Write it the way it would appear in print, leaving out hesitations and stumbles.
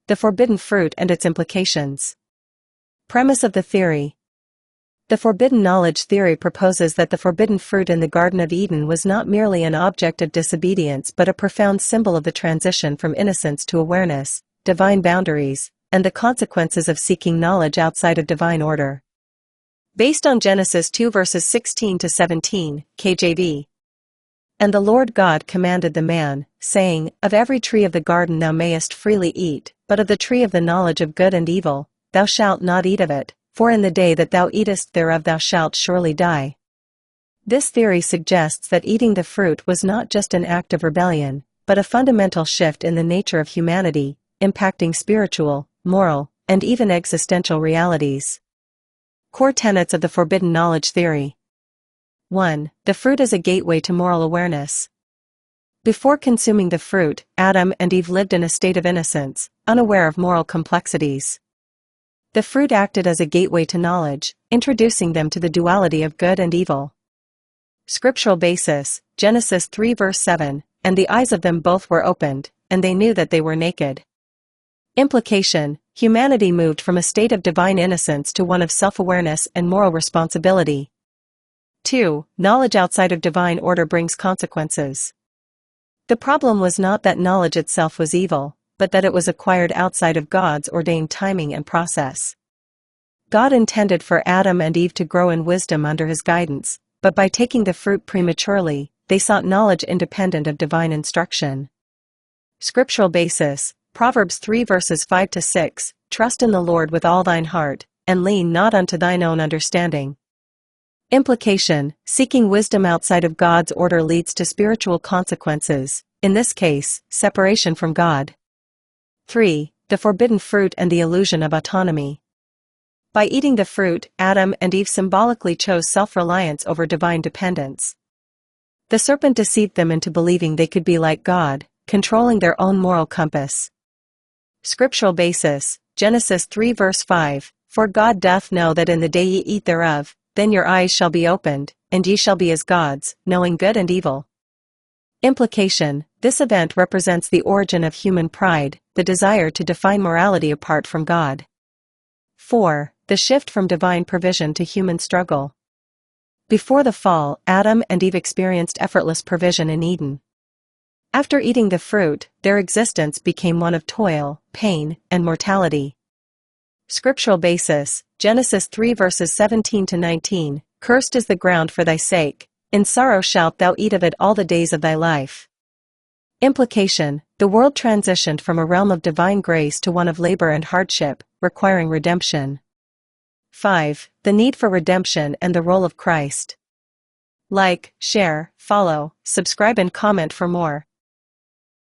The forbidden fruit and its implications. Premise of the theory. The forbidden knowledge theory proposes that the forbidden fruit in the Garden of Eden was not merely an object of disobedience but a profound symbol of the transition from innocence to awareness, divine boundaries, and the consequences of seeking knowledge outside of divine order. Based on Genesis 2 verses 16 to 17, KJV. And the Lord God commanded the man, saying, Of every tree of the garden thou mayest freely eat, but of the tree of the knowledge of good and evil, thou shalt not eat of it, for in the day that thou eatest thereof thou shalt surely die. This theory suggests that eating the fruit was not just an act of rebellion, but a fundamental shift in the nature of humanity, impacting spiritual, moral, and even existential realities. Core tenets of the forbidden knowledge theory. 1. The fruit is a gateway to moral awareness. Before consuming the fruit, Adam and Eve lived in a state of innocence, unaware of moral complexities. The fruit acted as a gateway to knowledge, introducing them to the duality of good and evil. Scriptural basis, Genesis 3 verse 7, And the eyes of them both were opened, and they knew that they were naked. Implication, humanity moved from a state of divine innocence to one of self-awareness and moral responsibility. 2. Knowledge outside of divine order brings consequences. The problem was not that knowledge itself was evil, but that it was acquired outside of God's ordained timing and process. God intended for Adam and Eve to grow in wisdom under his guidance, but by taking the fruit prematurely, they sought knowledge independent of divine instruction. Scriptural basis, Proverbs 3 verses 5 to 6, Trust in the Lord with all thine heart, and lean not unto thine own understanding. Implication, seeking wisdom outside of God's order leads to spiritual consequences, in this case, separation from God. 3. The forbidden fruit and the illusion of autonomy. By eating the fruit, Adam and Eve symbolically chose self-reliance over divine dependence. The serpent deceived them into believing they could be like God, controlling their own moral compass. Scriptural basis, Genesis 3 verse 5, For God doth know that in the day ye eat thereof, then your eyes shall be opened, and ye shall be as gods, knowing good and evil. Implication, this event represents the origin of human pride, the desire to define morality apart from God. 4. The shift from divine provision to human struggle. Before the fall, Adam and Eve experienced effortless provision in Eden. After eating the fruit, their existence became one of toil, pain, and mortality. Scriptural basis, Genesis 3 verses 17 to 19, Cursed is the ground for thy sake, in sorrow shalt thou eat of it all the days of thy life. Implication, the world transitioned from a realm of divine grace to one of labor and hardship, requiring redemption. 5. The need for redemption and the role of Christ. Like, share, follow, subscribe and comment for more.